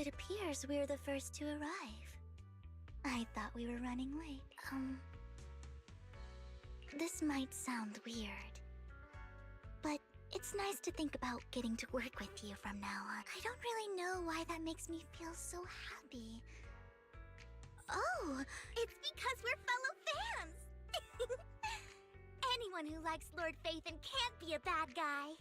It appears we're the first to arrive. I thought we were running late. This might sound weird, but it's nice to think about getting to work with you from now on. I don't really know why that makes me feel so happy. Oh, it's because we're fellow fans! Anyone who likes Lord Phaethon can't be a bad guy.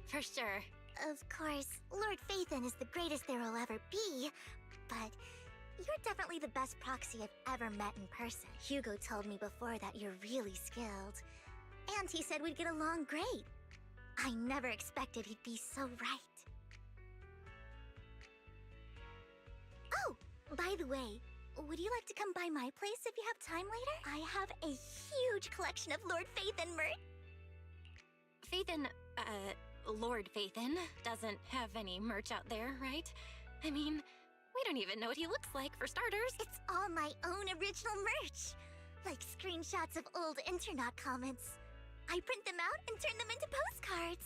For sure. Of course, Lord Phaethon is the greatest there will ever be, but you're definitely the best proxy I've ever met in person. Hugo told me before that you're really skilled, and he said we'd get along great. I never expected he'd be so right. Oh, by the way, would you like to come by my place if you have time later? I have a huge collection of Lord Phaethon merch. Phaethon, Lord Phaethon doesn't have any merch out there, right? I mean, we don't even know what he looks like, for starters. It's all my own original merch, like screenshots of old Internet comments. I print them out and turn them into postcards.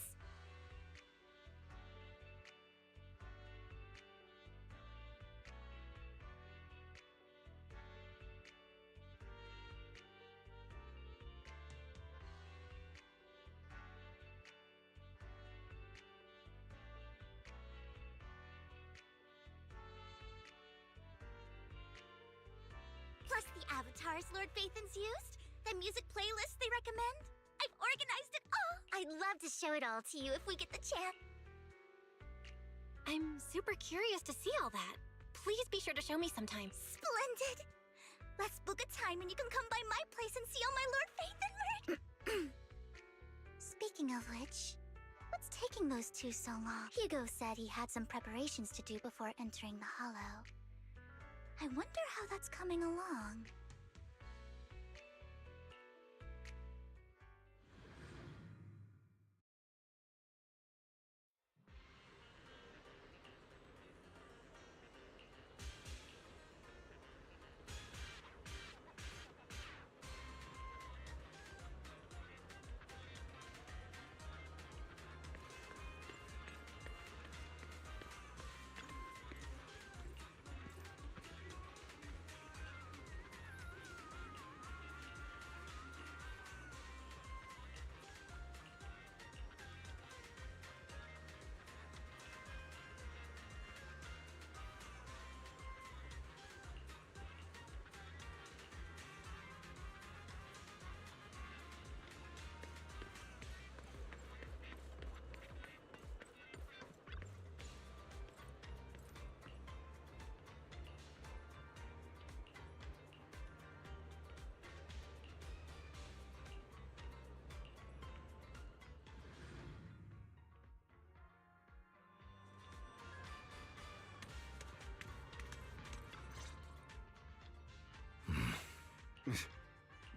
Plus the avatars Lord Phaethon's used, the music playlist they recommend. I've organized it all. I'd love to show it all to you if we get the chance. I'm super curious to see all that. Please be sure to show me sometime. Splendid! Let's book a time and you can come by my place and see all my Lord Phaethon merch. Speaking of which, what's taking those two so long? Hugo said he had some preparations to do before entering the Hollow. I wonder how that's coming along.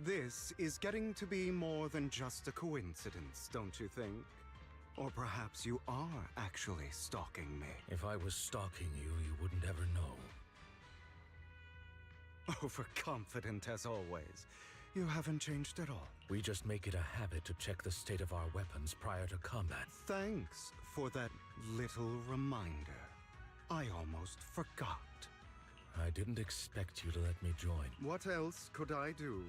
This is getting to be more than just a coincidence, don't you think? Or perhaps you are actually stalking me. If I was stalking you, you wouldn't ever know. Overconfident as always. You haven't changed at all. We just make it a habit to check the state of our weapons prior to combat. Thanks for that little reminder. I almost forgot. I didn't expect you to let me join. What else could I do?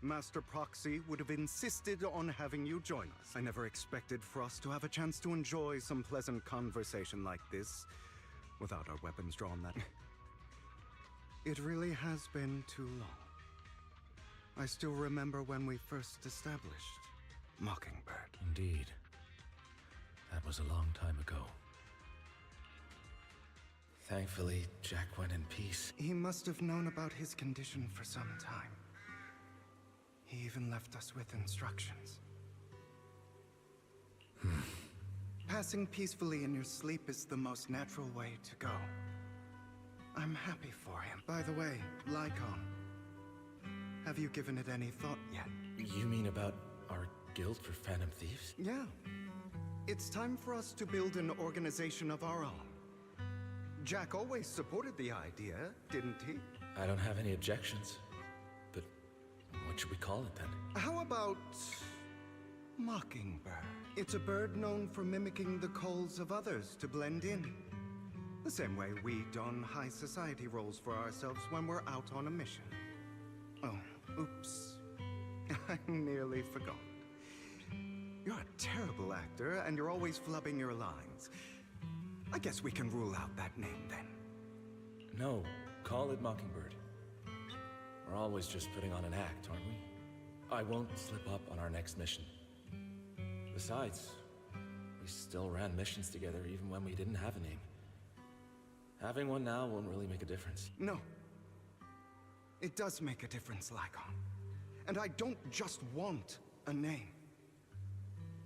Master Proxy would have insisted on having you join us. I never expected for us to have a chance to enjoy some pleasant conversation like this without our weapons drawn. That it really has been too long. I still remember when we first established Mockingbird. Indeed. That was a long time ago. Thankfully, Jack went in peace. He must have known about his condition for some time. He even left us with instructions. Passing peacefully in your sleep is the most natural way to go. I'm happy for him. By the way, Lycon, have you given it any thought yet? You mean about our guild for Phantom Thieves? Yeah. It's time for us to build an organization of our own. Jack always supported the idea, didn't he? I don't have any objections. But what should we call it then? How about Mockingbird? It's a bird known for mimicking the calls of others to blend in. The same way we don high society roles for ourselves when we're out on a mission. Oh, oops. I nearly forgot. You're a terrible actor, and you're always flubbing your lines. I guess we can rule out that name then. No, call it Mockingbird. We're always just putting on an act, aren't we? I won't slip up on our next mission. Besides, we still ran missions together even when we didn't have a name. Having one now won't really make a difference. No. It does make a difference, Lycon. And I don't just want a name.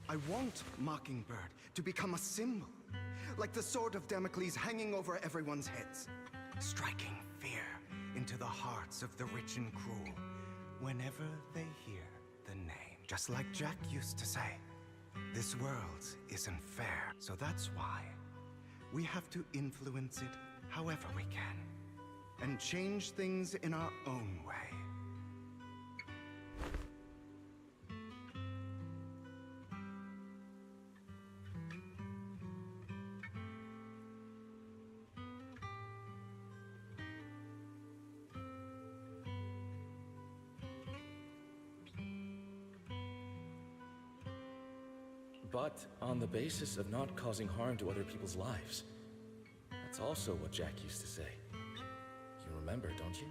I want Mockingbird to become a symbol, like the sword of Damocles hanging over everyone's heads, striking fear into the hearts of the rich and cruel whenever they hear the name. Just like Jack used to say, this world isn't fair, so that's why we have to influence it however we can, and change things in our own way. But on the basis of not causing harm to other people's lives. That's also what Jack used to say. You remember, don't you?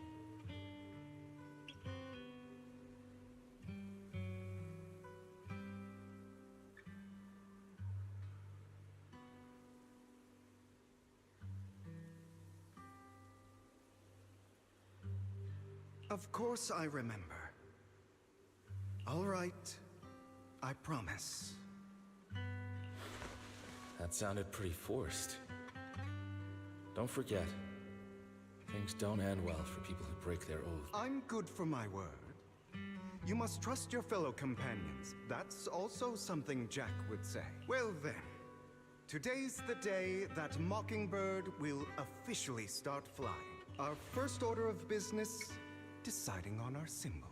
Of course I remember. All right, I promise. That sounded pretty forced. Don't forget, things don't end well for people who break their oath. I'm good for my word. You must trust your fellow companions. That's also something Jack would say. Well then, today's the day that Mockingbird will officially start flying. Our first order of business, deciding on our symbol.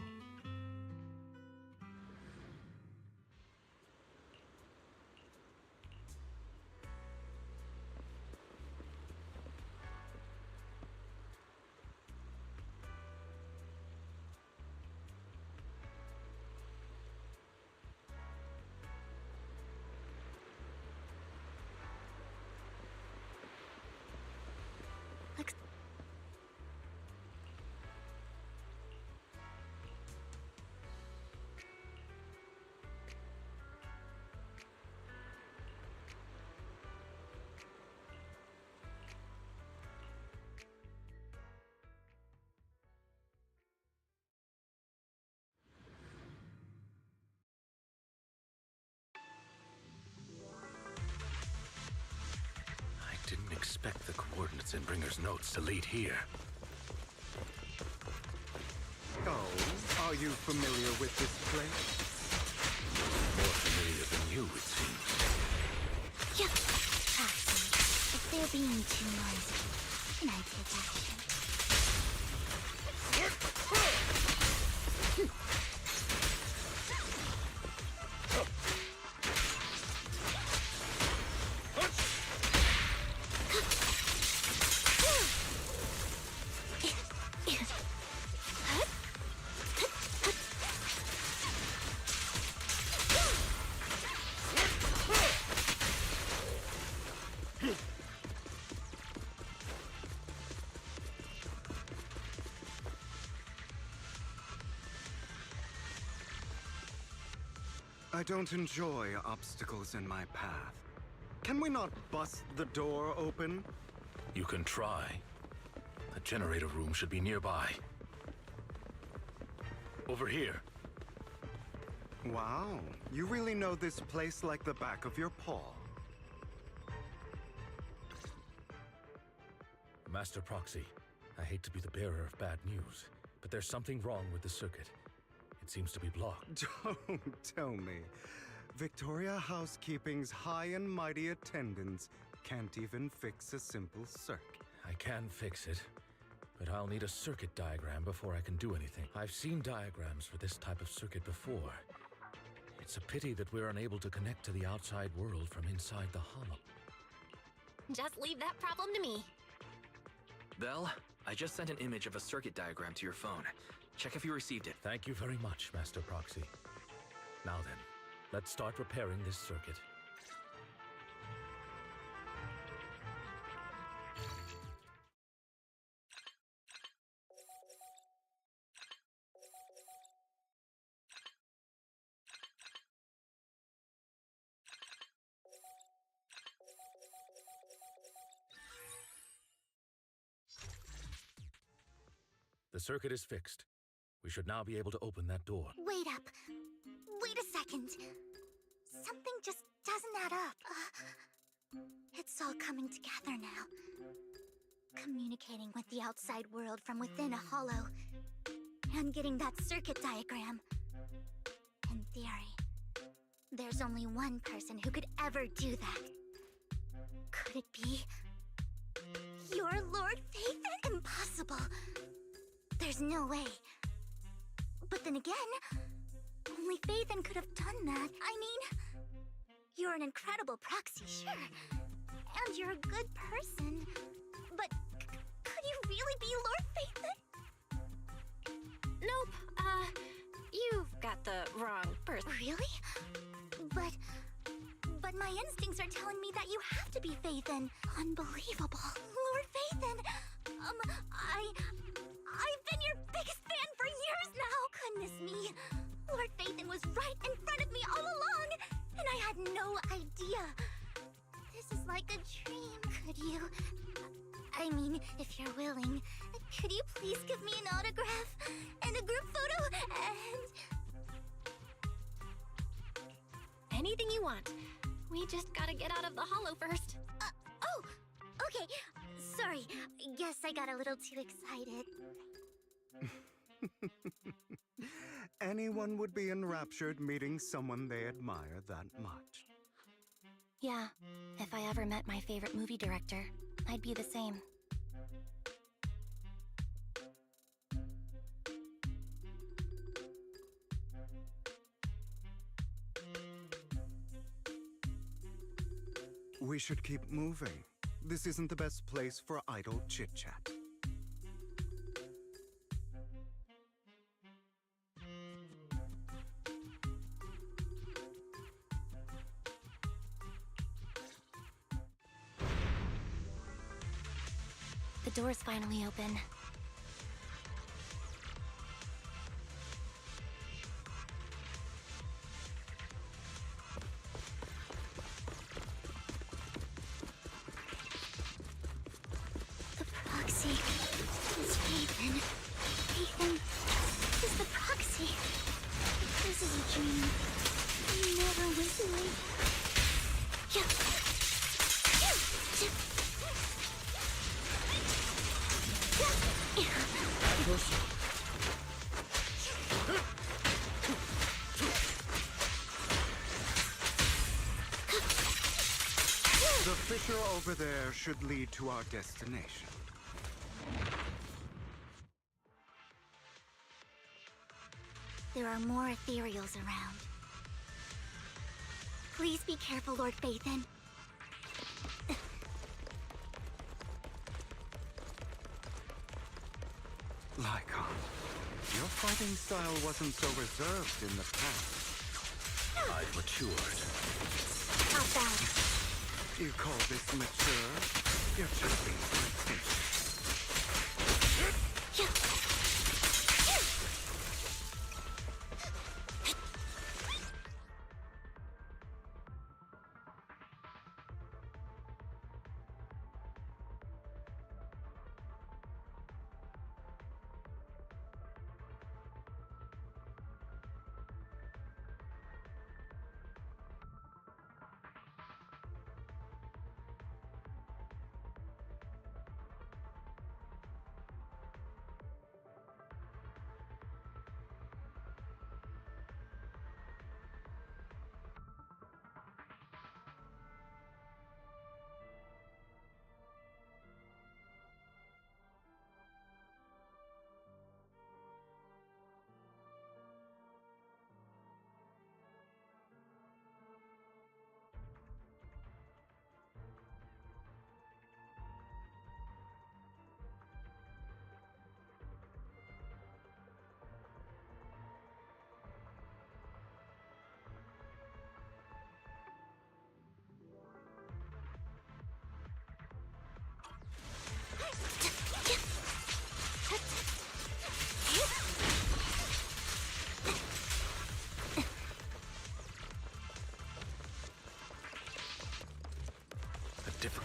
I didn't expect the coordinates in Bringer's notes to lead here. Oh, are you familiar with this place? More familiar than you, it seems. Yeah. Actually, if they're being too noisy, can I take action? I don't enjoy obstacles in my path. Can we not bust the door open? You can try. The generator room should be nearby. Over here. Wow, you really know this place like the back of your paw. Master Proxy, I hate to be the bearer of bad news, but there's something wrong with the circuit. It seems to be blocked. Don't tell me. Victoria Housekeeping's high and mighty attendants can't even fix a simple circuit. I can fix it, but I'll need a circuit diagram before I can do anything. I've seen diagrams for this type of circuit before. It's a pity that we're unable to connect to the outside world from inside the hollow. Just leave that problem to me. Belle, I just sent an image of a circuit diagram to your phone. Check if you received it. Thank you very much, Master Proxy. Now then, let's start repairing this circuit. The circuit is fixed. We should now be able to open that door. Wait up. Wait a second. Something just doesn't add up. It's all coming together now. Communicating with the outside world from within a hollow. And getting that circuit diagram. In theory, there's only one person who could ever do that. Could it be your Lord Phaethon? Impossible. There's no way. But then again, only Phaethon could have done that. I mean, you're an incredible proxy, sure. And you're a good person. But could you really be Lord Phaethon? Nope, you've got the wrong person. Really? But my instincts are telling me that you have to be Phaethon. Unbelievable. Lord Phaethon! I've been your biggest fan for years now! Goodness me! Lord Phaethon was right in front of me all along! And I had no idea! This is like a dream. Could you... I mean, if you're willing, could you please give me an autograph? And a group photo? And... Anything you want. We just gotta get out of the hollow first. Oh! Okay, sorry. Guess I got a little too excited. Anyone would be enraptured meeting someone they admire that much. Yeah, if I ever met my favorite movie director, I'd be the same. We should keep moving. This isn't the best place for idle chit-chat. The door's finally open. The proxy is Phaethon. Phaethon is the proxy. This is a dream. I never went away. The fissure over there should lead to our destination. There are more ethereals around. Please be careful, Lord Phaethon. Lycon, your fighting style wasn't so reserved in the past. I've matured. How bad? You call this mature? You're just being flirtatious.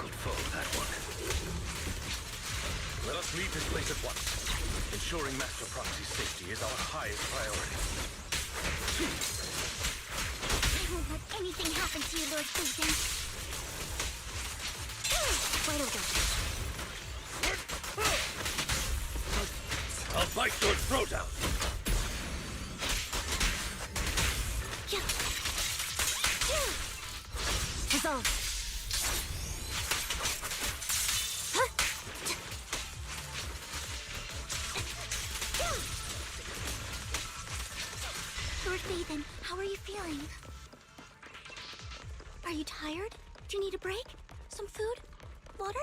mouthful, that one. Let us leave this place at once. Ensuring Master Proxy's safety is our highest priority. I won't let anything happen to you, Lord Phaethon. Right over. I'll bite your throat out! Resolve. Lord Phaethon, how are you feeling? Are you tired? Do you need a break? Some food? Water?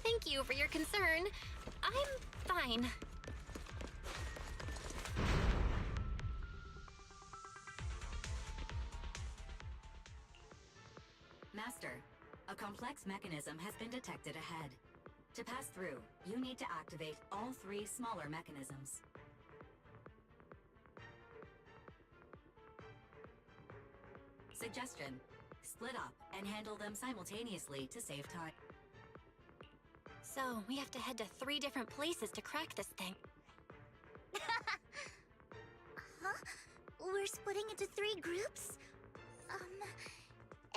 Thank you for your concern. I'm fine. Master, a complex mechanism has been detected ahead. To pass through, you need to activate all 3 smaller mechanisms. Suggestion: split up and handle them simultaneously to save time. So, we have to head to 3 different places to crack this thing. Huh? We're splitting into 3 groups?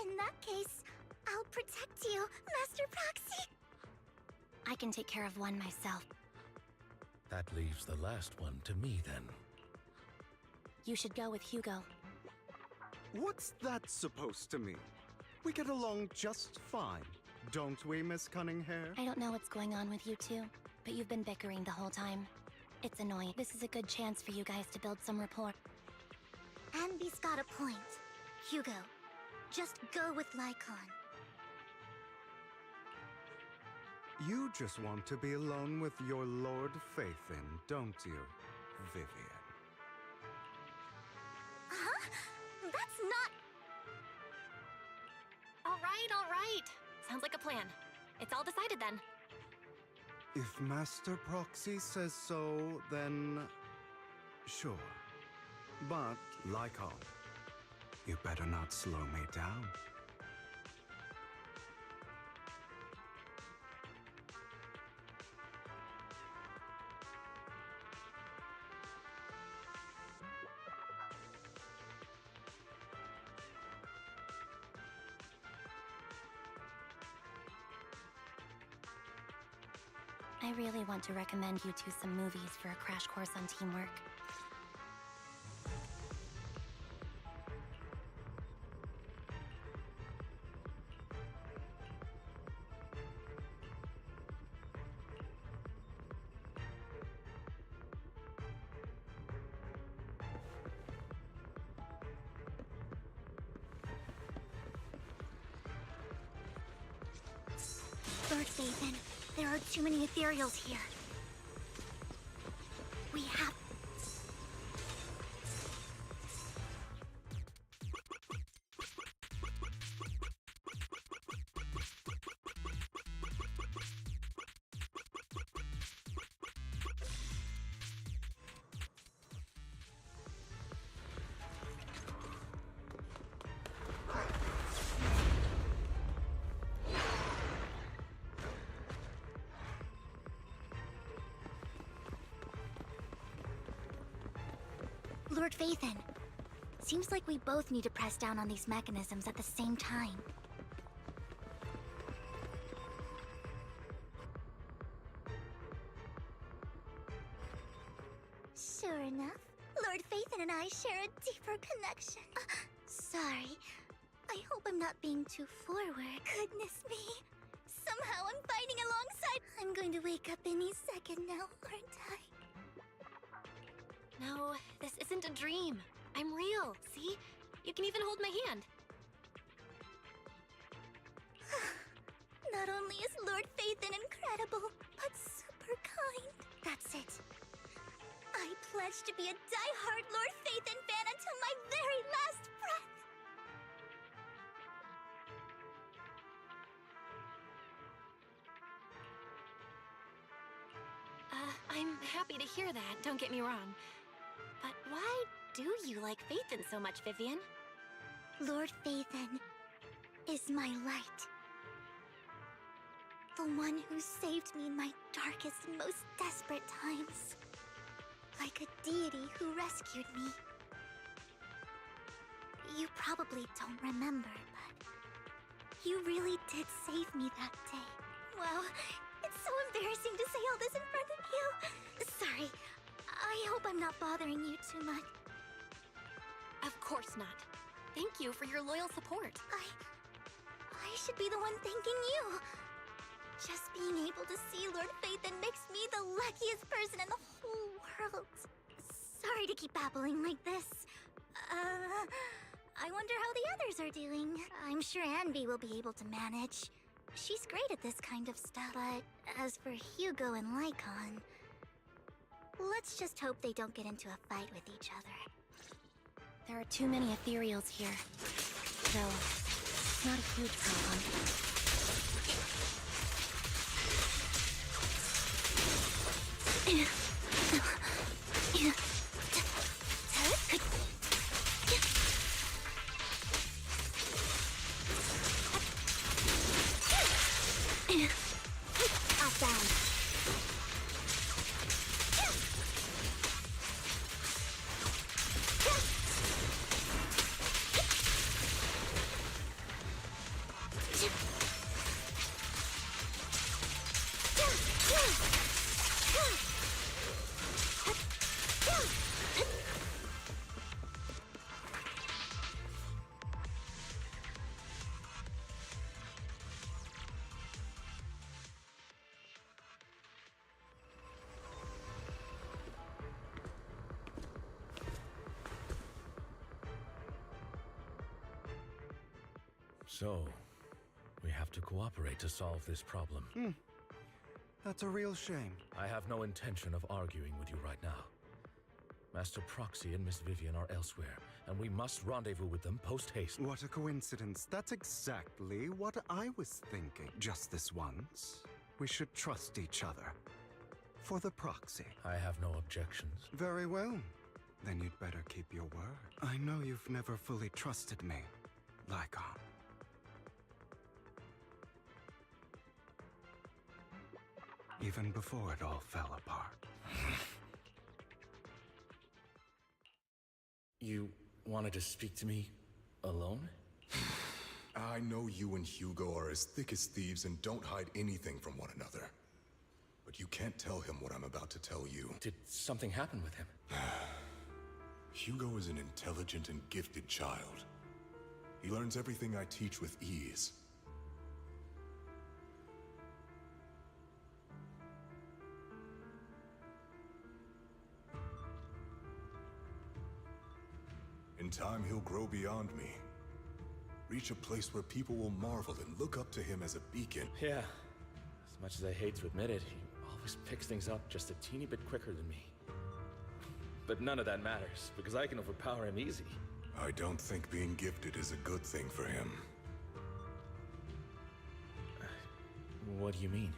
In that case, I'll protect you, Master Proxy. I can take care of one myself. That leaves the last one to me, then. You should go with Hugo. What's that supposed to mean? We get along just fine, don't we, Miss Cunninghair? I don't know what's going on with you two, but you've been bickering the whole time. It's annoying. This is a good chance for you guys to build some rapport. Anby's got a point. Hugo, just go with Lycon. You just want to be alone with your Lord Phaethon, don't you, Vivian? Huh? That's not... All right. Sounds like a plan. It's all decided then. If Master Proxy says so, then... sure. But, Lycon, you better not slow me down. I really want to recommend you two some movies for a crash course on teamwork. Lord Phaethon, there are too many ethereals here. We have... Lord Phaethon, seems like we both need to press down on these mechanisms at the same time. Sure enough, Lord Phaethon and I share a deeper connection. Sorry. I hope I'm not being too forward. Goodness me. Somehow I'm fighting alongside... I'm going to wake up any second now, aren't I? No, this isn't a dream. I'm real, see? You can even hold my hand. Not only is Lord Phaethon incredible, but super kind. That's it. I pledge to be a die-hard Lord Phaethon fan until my very last breath. I'm happy to hear that, don't get me wrong. But why do you like Phaethon so much, Vivian? Lord Phaethon, is my light. The one who saved me in my darkest, most desperate times. Like a deity who rescued me. You probably don't remember, but you really did save me that day. Wow, it's so embarrassing to say all this in front of you. Sorry, I hope I'm not bothering you too much. Of course not. Thank you for your loyal support. I should be the one thanking you. Just being able to see Lord Phaethon makes me the luckiest person in the whole world. Sorry to keep babbling like this. I wonder how the others are doing. I'm sure Anby will be able to manage. She's great at this kind of stuff, but as for Hugo and Lycon, let's just hope they don't get into a fight with each other. There are too many ethereals here. Though, it's not a huge problem. So, we have to cooperate to solve this problem. That's a real shame. I have no intention of arguing with you right now. Master Proxy and Miss Vivian are elsewhere, and we must rendezvous with them post-haste. What a coincidence. That's exactly what I was thinking. Just this once, we should trust each other. For the Proxy. I have no objections. Very well. Then you'd better keep your word. I know you've never fully trusted me, Lycon. Even before it all fell apart. You wanted to speak to me alone? I know you and Hugo are as thick as thieves and don't hide anything from one another. But you can't tell him what I'm about to tell you. Did something happen with him? Hugo is an intelligent and gifted child. He learns everything I teach with ease. In time, he'll grow beyond me. Reach a place where people will marvel and look up to him as a beacon. Yeah. As much as I hate to admit it, he always picks things up just a teeny bit quicker than me. But none of that matters, because I can overpower him easy. I don't think being gifted is a good thing for him. What do you mean?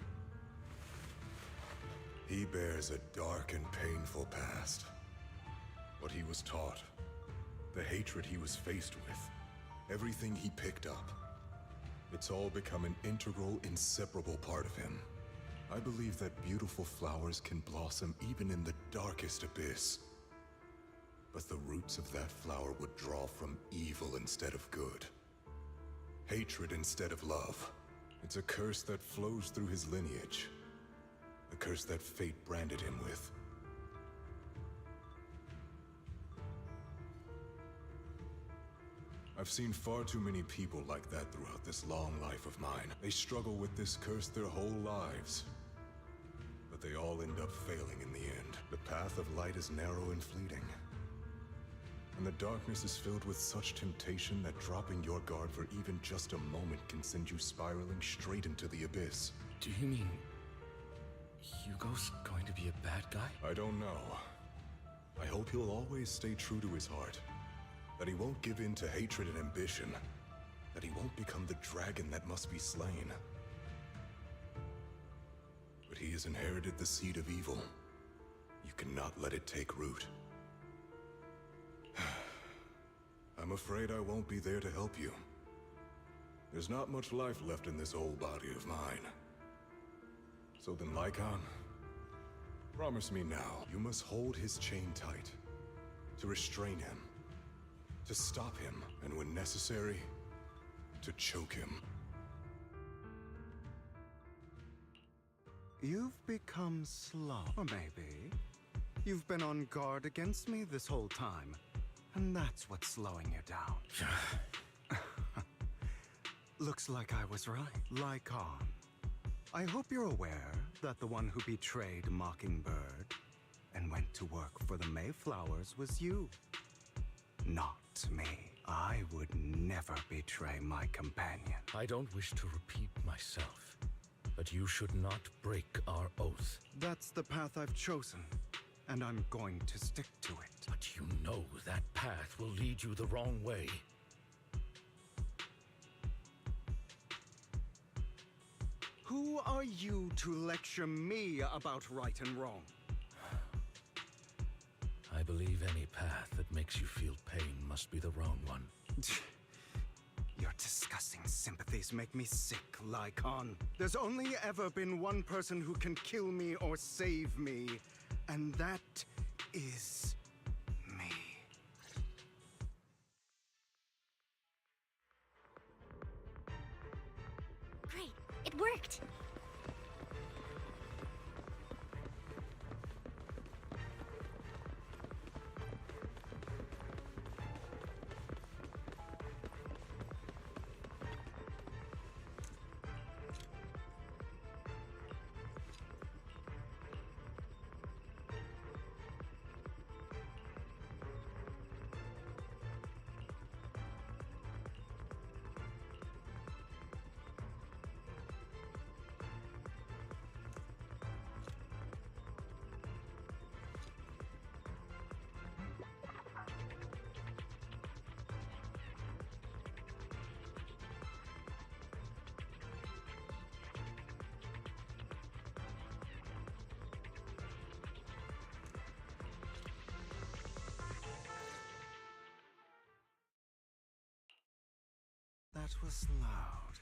He bears a dark and painful past. What he was taught, the hatred he was faced with, everything he picked up. It's all become an integral, inseparable part of him. I believe that beautiful flowers can blossom even in the darkest abyss. But the roots of that flower would draw from evil instead of good. Hatred instead of love. It's a curse that flows through his lineage. A curse that fate branded him with. I've seen far too many people like that throughout this long life of mine. They struggle with this curse their whole lives. But they all end up failing in the end. The path of light is narrow and fleeting. And the darkness is filled with such temptation that dropping your guard for even just a moment can send you spiraling straight into the abyss. Do you mean Hugo's going to be a bad guy? I don't know. I hope he'll always stay true to his heart. That he won't give in to hatred and ambition. That he won't become the dragon that must be slain. But he has inherited the seed of evil. You cannot let it take root. I'm afraid I won't be there to help you. There's not much life left in this old body of mine. So then, Lycon, promise me now, you must hold his chain tight, to restrain him, to stop him, and when necessary, to choke him. You've become slow, or maybe you've been on guard against me this whole time, and that's what's slowing you down. Looks like I was right. Lycon, I hope you're aware that the one who betrayed Mockingbird and went to work for the Mayflowers was you. Not me. I would never betray my companion. I don't wish to repeat myself, but you should not break our oath. That's the path I've chosen, and I'm going to stick to it. But you know that path will lead you the wrong way. Who are you to lecture me about right and wrong? I believe any path that makes you feel pain must be the wrong one. Your disgusting sympathies make me sick, Lycon. There's only ever been one person who can kill me or save me, and that is me. Great, it worked! That was loud.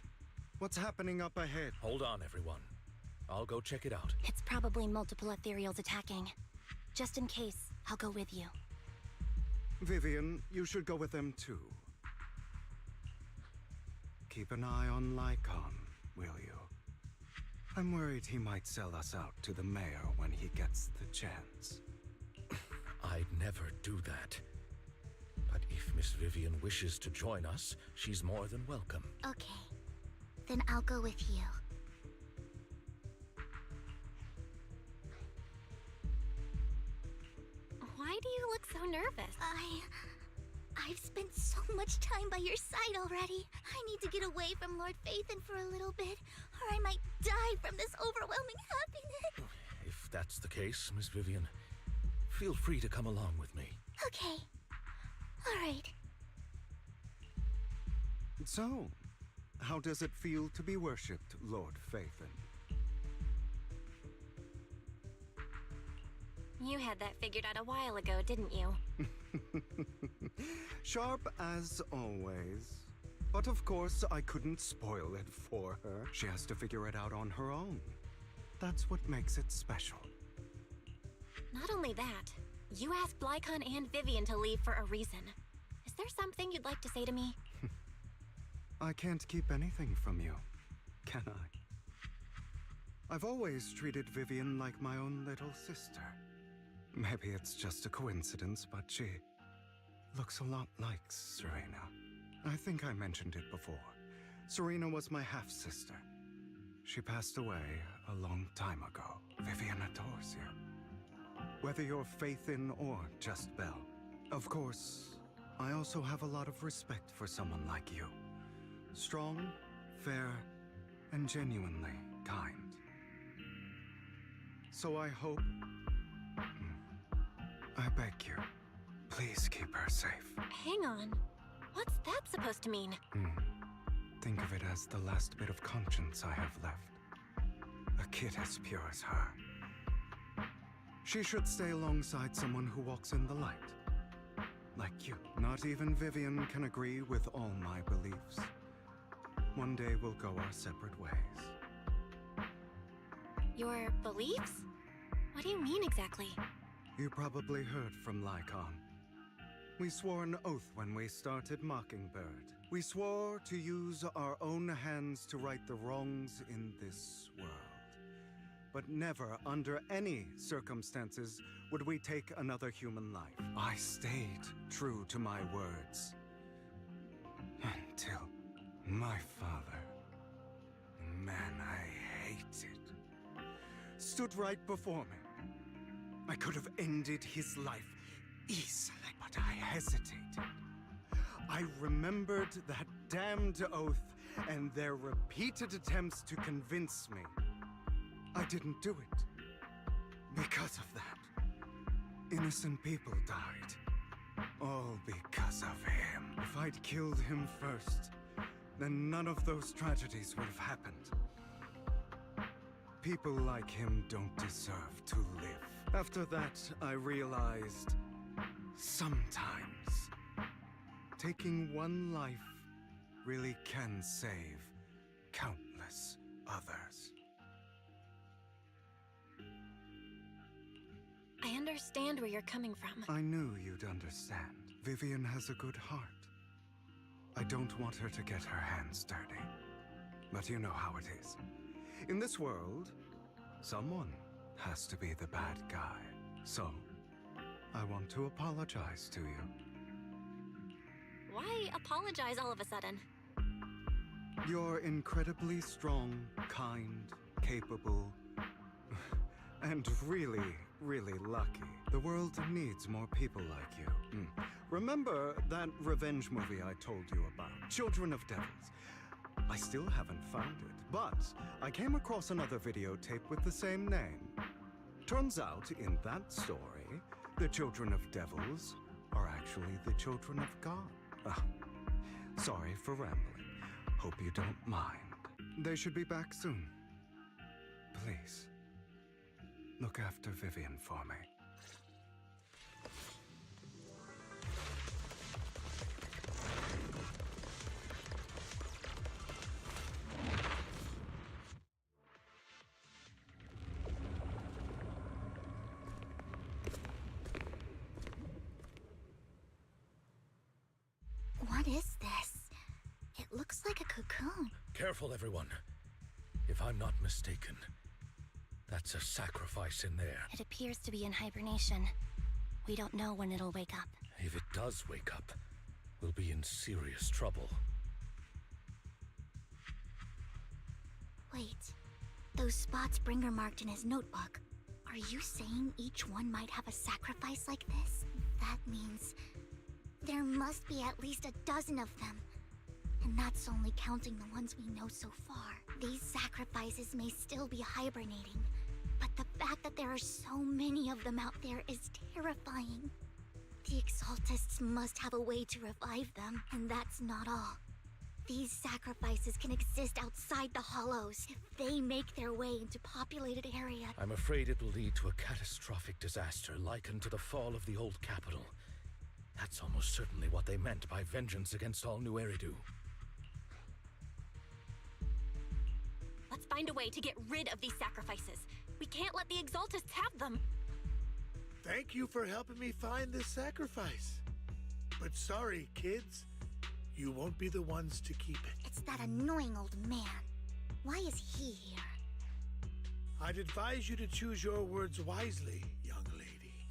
What's happening up ahead? Hold on, everyone. I'll go check it out. It's probably multiple ethereals attacking. Just in case, I'll go with you. Vivian, you should go with them too. Keep an eye on Lycon, will you? I'm worried he might sell us out to the mayor when he gets the chance. I'd never do that. But if Miss Vivian wishes to join us, she's more than welcome. Okay, then I'll go with you. Why do you look so nervous? I've spent so much time by your side already. I need to get away from Lord Phaethon for a little bit, or I might die from this overwhelming happiness. If that's the case, Miss Vivian, feel free to come along with me. Okay. All right. So, how does it feel to be worshipped, Lord Phaethon? You had that figured out a while ago, didn't you? Sharp as always. But of course, I couldn't spoil it for her. She has to figure it out on her own. That's what makes it special. Not only that, you asked Lycon and Vivian to leave for a reason. Is there something you'd like to say to me? I can't keep anything from you, can I? I've always treated Vivian like my own little sister. Maybe it's just a coincidence, but she looks a lot like Serena. I think I mentioned it before. Serena was my half-sister. She passed away a long time ago. Vivian adores you. Whether you're Phaethon or just Belle. Of course, I also have a lot of respect for someone like you. Strong, fair, and genuinely kind. So I hope... I beg you, please keep her safe. Hang on. What's that supposed to mean? Think of it as the last bit of conscience I have left. A kid as pure as her. She should stay alongside someone who walks in the light. Like you. Not even Vivian can agree with all my beliefs. one day we'll go our separate ways. Your beliefs? What do you mean exactly? You probably heard from Lycon. We swore an oath when we started Mockingbird. We swore to use our own hands to right the wrongs in this world. But never, under any circumstances, would we take another human life. I stayed true to my words. Until my father, the man I hated, stood right before me. I could have ended his life easily, but I hesitated. I remembered that damned oath and their repeated attempts to convince me. I didn't do it. Because of that, innocent people died. All because of him. If I'd killed him first, then none of those tragedies would have happened. People like him don't deserve to live. After that, I realized sometimes taking one life really can save countless others. I understand where you're coming from. I knew you'd understand. Vivian has a good heart. I don't want her to get her hands dirty. But you know how it is. In this world, someone has to be the bad guy. So, I want to apologize to you. Why apologize all of a sudden? You're incredibly strong, kind, capable, and really, really lucky. The world needs more people like you. Remember that revenge movie I told you about? Children of Devils. I still haven't found it, but I came across another videotape with the same name. Turns out, in that story, the Children of Devils are actually the children of God. Sorry for rambling. Hope you don't mind. They should be back soon. Please, look after Vivian for me. What is this? It looks like a cocoon. Careful, everyone. If I'm not mistaken, that's a sacrifice in there. It appears to be in hibernation. We don't know when it'll wake up. If it does wake up, we'll be in serious trouble. Wait, those spots Bringer marked in his notebook. Are you saying each one might have a sacrifice like this? That means there must be at least a dozen of them. And that's only counting the ones we know so far. These sacrifices may still be hibernating, but the fact that there are so many of them out there is terrifying. The Exaltists must have a way to revive them, and that's not all. These sacrifices can exist outside the Hollows if they make their way into populated area. I'm afraid it will lead to a catastrophic disaster likened to the fall of the old capital. That's almost certainly what they meant by vengeance against all New Eridu. Let's find a way to get rid of these sacrifices. We can't let the Exaltists have them. Thank you for helping me find this sacrifice. But sorry, kids. You won't be the ones to keep it. It's that annoying old man. Why is he here? I'd advise you to choose your words wisely, young lady.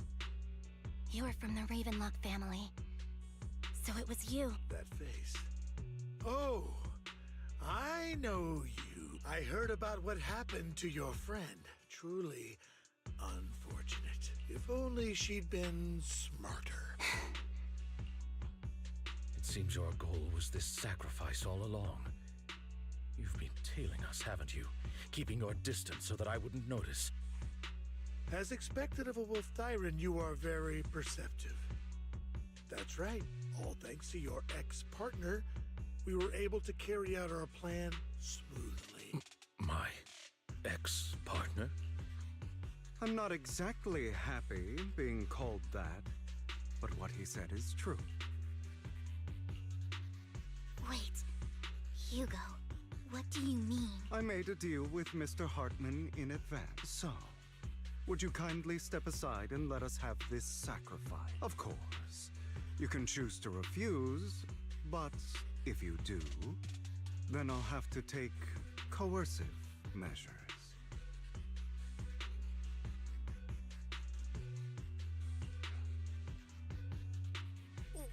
You're from the Ravenlock family. So it was you. That face. Oh, I know you. I heard about what happened to your friend. Truly unfortunate. If only she'd been smarter. It seems your goal was this sacrifice all along. You've been tailing us, haven't you? Keeping your distance so that I wouldn't notice. As expected of a Wolf Thyran, you are very perceptive. That's right. All thanks to your ex-partner, we were able to carry out our plan smoothly. My ex-partner? I'm not exactly happy being called that, but what he said is true. Wait, Hugo, I made a deal with Mr. Hartman in advance. So, would you kindly step aside and let us have this sacrifice? Of course, you can choose to refuse, but if you do, then I'll have to take coercive measures.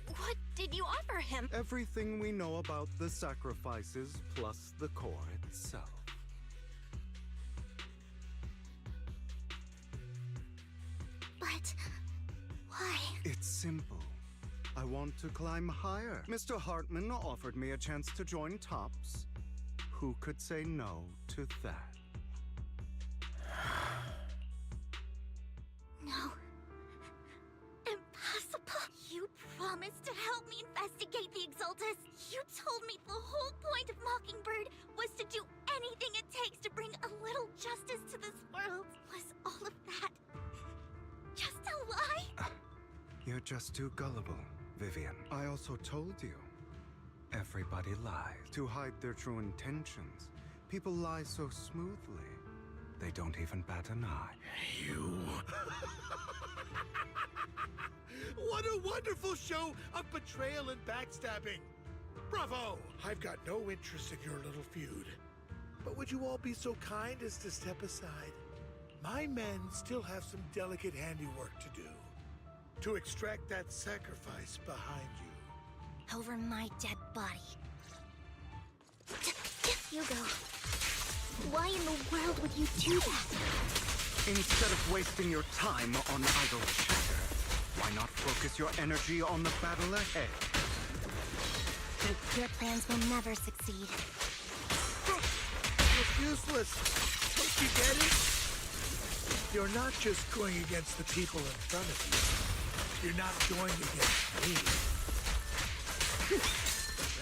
What did you offer him? Everything we know about the sacrifices plus the core itself. But why? It's simple. I want to climb higher. Mr. Hartman offered me a chance to join Tops. Who could say no to that? No. Impossible. You promised to help me investigate the Exaltus. You told me the whole point of Mockingbird was to do anything it takes to bring a little justice to this world. Was all of that just a lie? You're just too gullible, Vivian. I also told you. Everybody lies to hide their true intentions. People lie so smoothly, they don't even bat an eye. You. What a wonderful show of betrayal and backstabbing! Bravo! I've got no interest in your little feud. But would you all be so kind as to step aside? My men still have some delicate handiwork to do. To extract that sacrifice behind you. Over my dead body. Hugo, why in the world would you do that? Instead of wasting your time on idle chatter, why not focus your energy on the battle ahead? Your plans will never succeed. It's useless. Don't you get it? You're not just going against the people in front of you. You're not going against me.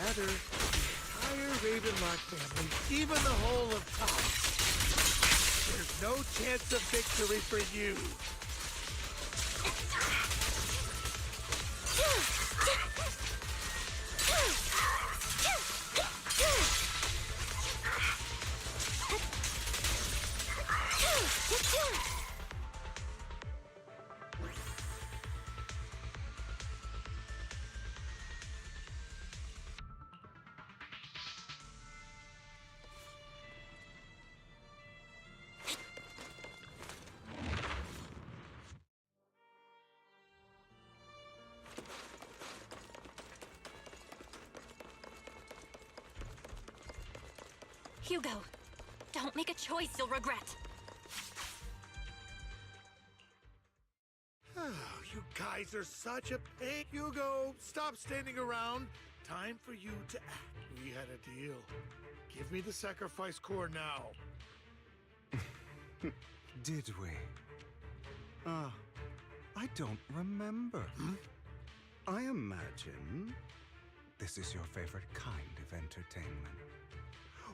Rather, the entire Ravenlock family, even the whole of Tops. There's no chance of victory for you. Hugo, don't make a choice you'll regret. You guys are such a pain. Hugo, stop standing around. Time for you to act. We had a deal. Give me the sacrifice core now. Did we? I don't remember. I imagine this is your favorite kind of entertainment.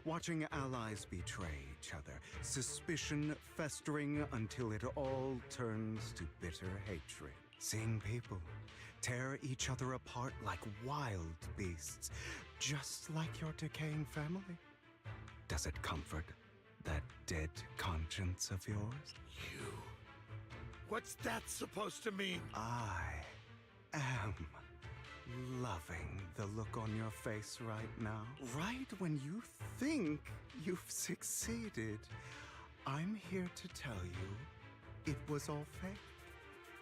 Watching allies betray each other, suspicion festering until it all turns to bitter hatred. Seeing people tear each other apart like wild beasts, just like your decaying family. Does it comfort that dead conscience of yours? You. What's that supposed to mean? I am loving the look on your face right now. Right when you think you've succeeded, I'm here to tell you it was all fake.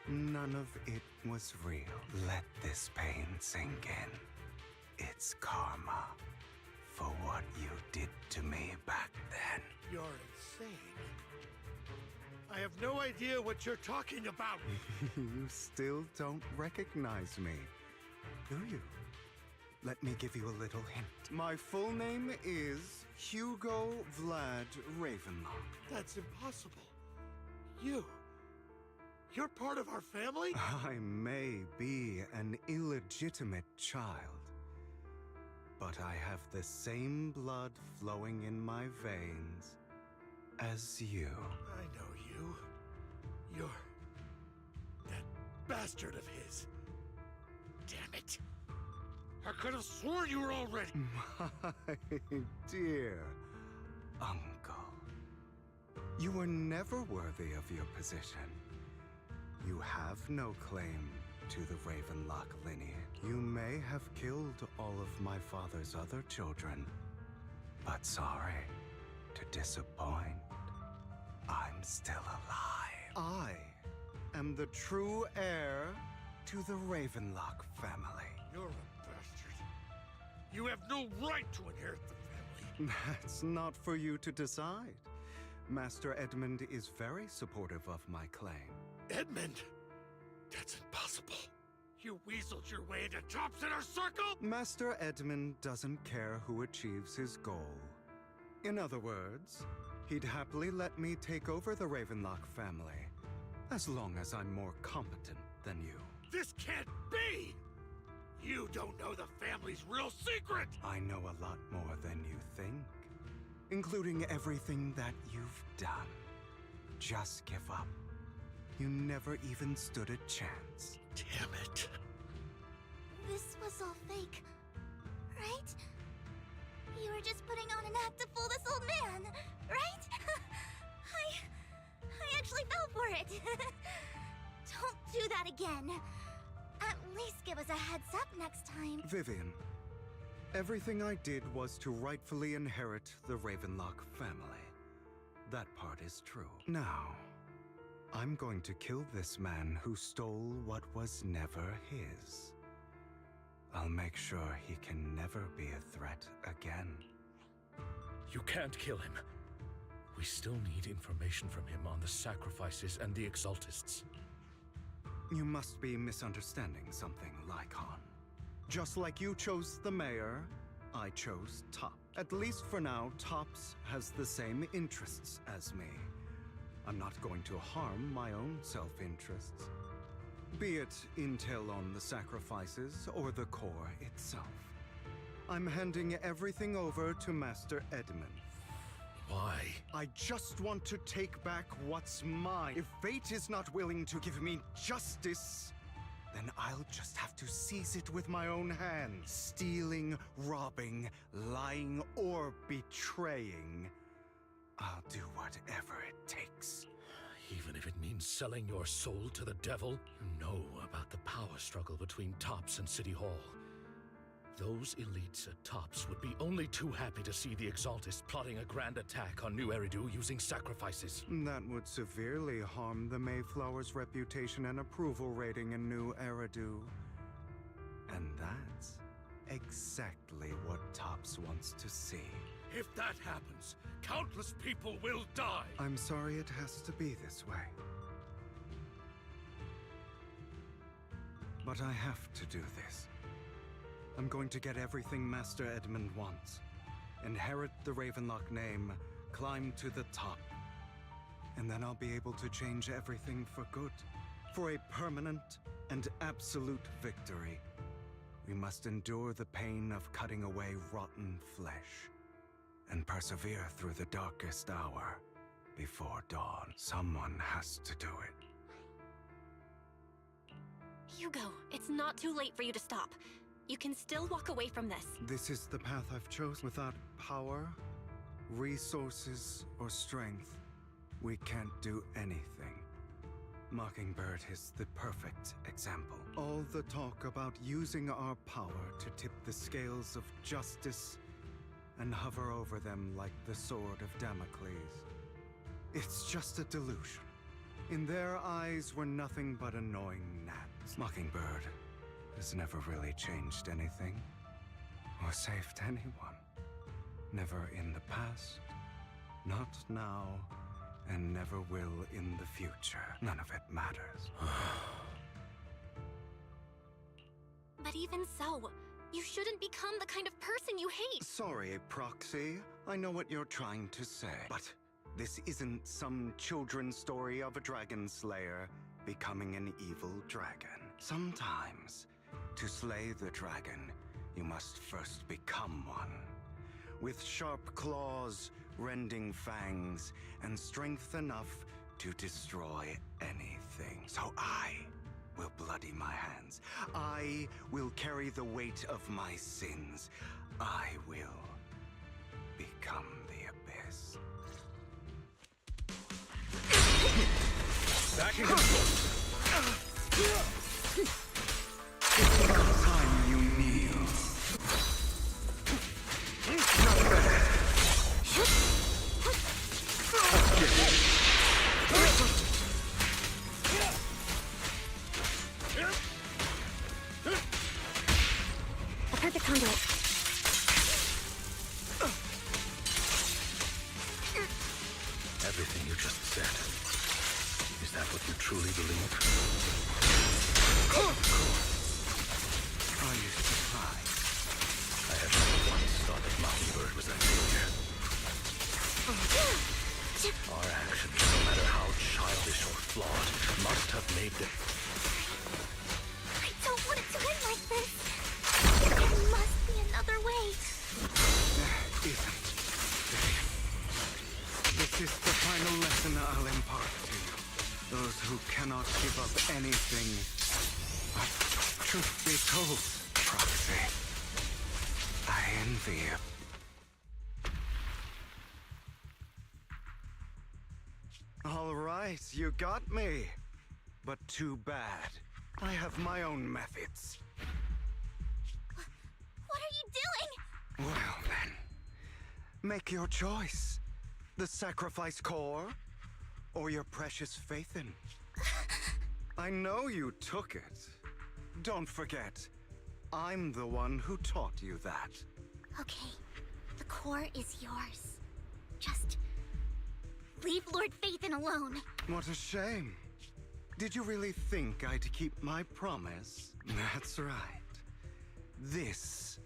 None of it was real. Let this pain sink in. It's karma for what you did to me back then. You're insane. I have no idea what you're talking about. You still don't recognize me, do you? Let me give you a little hint. My full name is Hugo Vlad Ravenlock. That's impossible. You're part of our family? I may be an illegitimate child, but I have the same blood flowing in my veins as you. I know you. You're that bastard of his. Damn it. I could have sworn you were already. My dear Uncle. You were never worthy of your position. You have no claim to the Ravenlock lineage. You may have killed all of my father's other children, but sorry to disappoint. I'm still alive. I am the true heir to the Ravenlock family. You're a bastard. You have no right to inherit the family. That's not for you to decide. Master Edmund is very supportive of my claim. Edmund? That's impossible. You weaseled your way into Top's inner circle? Master Edmund doesn't care who achieves his goal. In other words, he'd happily let me take over the Ravenlock family, as long as I'm more competent than you. This can't be! You don't know the family's real secret! I know a lot more than you think, including everything that you've done. Just give up. You never even stood a chance. Damn it. This was all fake, right? You were just putting on an act to fool this old man, right? I actually fell for it. Don't do that again. At least give us a heads up next time. Vivian, everything I did was to rightfully inherit the Ravenlock family. That part is true. Now, I'm going to kill this man who stole what was never his. I'll make sure he can never be a threat again. You can't kill him. We still need information from him on the sacrifices and the Exaltists. You must be misunderstanding something, Lycon. Just like you chose the mayor, I chose Top. At least for now, Tops has the same interests as me. I'm not going to harm my own self-interests. Be it intel on the sacrifices or the core itself. I'm handing everything over to Master Edmund. Why? I just want to take back what's mine. If fate is not willing to give me justice, then I'll just have to seize it with my own hands. Stealing, robbing, lying, or betraying. I'll do whatever it takes. Even if it means selling your soul to the devil? You know about the power struggle between Tops and City Hall. Those elites at Tops would be only too happy to see the Exaltists plotting a grand attack on New Eridu using sacrifices. That would severely harm the Mayflower's reputation and approval rating in New Eridu. And that's exactly what Tops wants to see. If that happens, countless people will die! I'm sorry it has to be this way. But I have to do this. I'm going to get everything Master Edmund wants. Inherit the Ravenlock name, climb to the top. And then I'll be able to change everything for good. For a permanent and absolute victory. We must endure the pain of cutting away rotten flesh. And persevere through the darkest hour before dawn. Someone has to do it. Hugo, it's not too late for you to stop. You can still walk away from this. This is the path I've chosen. Without power, resources, or strength, we can't do anything. Mockingbird is the perfect example. All the talk about using our power to tip the scales of justice and hover over them like the sword of Damocles. It's just a delusion. In their eyes, we're nothing but annoying gnats. Mockingbird has never really changed anything, or saved anyone. Never in the past, not now, and never will in the future. None of it matters. But even so, you shouldn't become the kind of person you hate. Sorry, Proxy. I know what you're trying to say. But this isn't some children's story of a dragon slayer becoming an evil dragon. Sometimes, to slay the dragon, you must first become one. With sharp claws, rending fangs, and strength enough to destroy anything. So I will bloody my hands. I will carry the weight of my sins. I will become the Abyss. attacking him. It's about time you kneel. Not bad. I've heard the conduit. Everything you just said. Is that what you truly believe? Of course. Are you surprised? I have never once thought that Mockingbird was a failure. Our actions, no matter how childish or flawed, must have made them. I don't want it to end like this. There must be another way. There isn't. This is the final lesson I'll impart to you. Those who cannot give up anything. But truth be told, Proxy, I envy you. All right, you got me. But too bad. I have my own methods. What are you doing? Well then, make your choice. The sacrifice core, or your precious Faithin. I know you took it. Don't forget, I'm the one who taught you that. Okay, the core is yours. Just leave Lord Phaethon alone. What a shame. Did you really think I'd keep my promise? That's right. This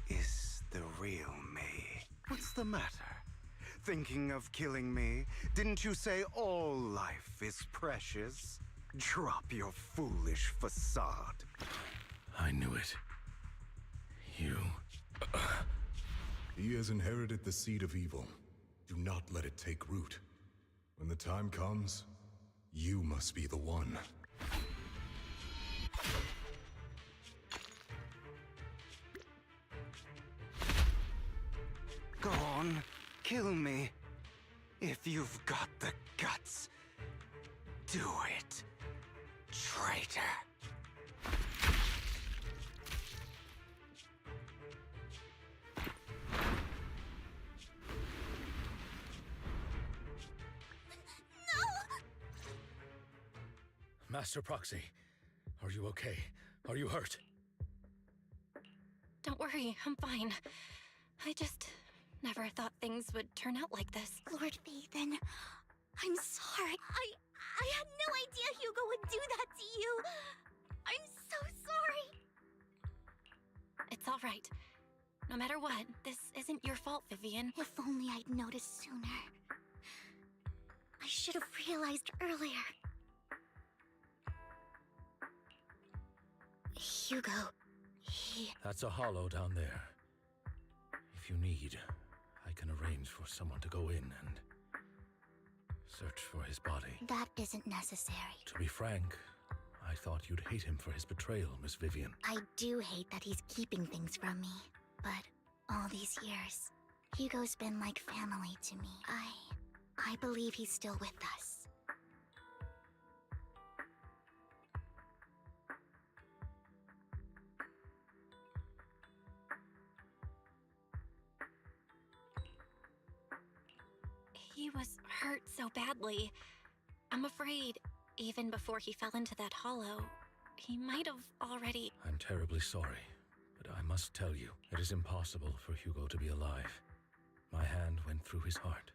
is the real me. What's the matter? Thinking of killing me? Didn't you say all life is precious? Drop your foolish facade. I knew it. You... He has inherited the seed of evil. Do not let it take root. When the time comes, you must be the one. Go on, kill me. If you've got the guts, do it, traitor. Master Proxy, are you okay? Are you hurt? Don't worry, I'm fine. I just never thought things would turn out like this. Lord Phaethon, I'm sorry. I had no idea Hugo would do that to you. I'm so sorry. It's all right. No matter what, this isn't your fault, Vivian. If only I'd noticed sooner. I should have realized earlier. Hugo, he... That's a hollow down there. If you need, I can arrange for someone to go in and search for his body. That isn't necessary. To be frank, I thought you'd hate him for his betrayal, Miss Vivian. I do hate that he's keeping things from me. But all these years, Hugo's been like family to me. I believe he's still with us. He was hurt so badly. I'm afraid, even before he fell into that hollow, he might have already... I'm terribly sorry, but I must tell you, it is impossible for Hugo to be alive. My hand went through his heart.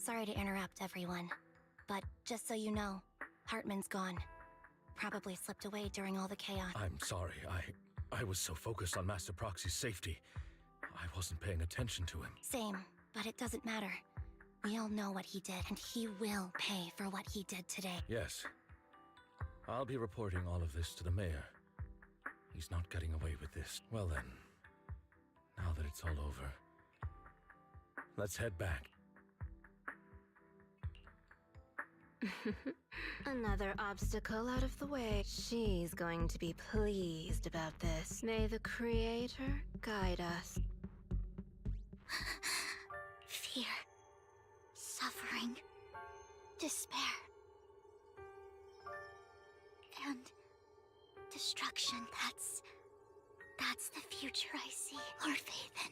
Sorry to interrupt, everyone. But just so you know, Hartman's gone. Probably slipped away during all the chaos. I'm sorry. I was so focused on Master Proxy's safety. I wasn't paying attention to him. Same, but it doesn't matter. We all know what he did, and he will pay for what he did today. Yes. I'll be reporting all of this to the mayor. He's not getting away with this. Well then, now that it's all over, let's head back. Another obstacle out of the way. She's going to be pleased about this. May the Creator guide us. Fear, suffering, despair, and destruction. That's the future I see. Lord Faithen.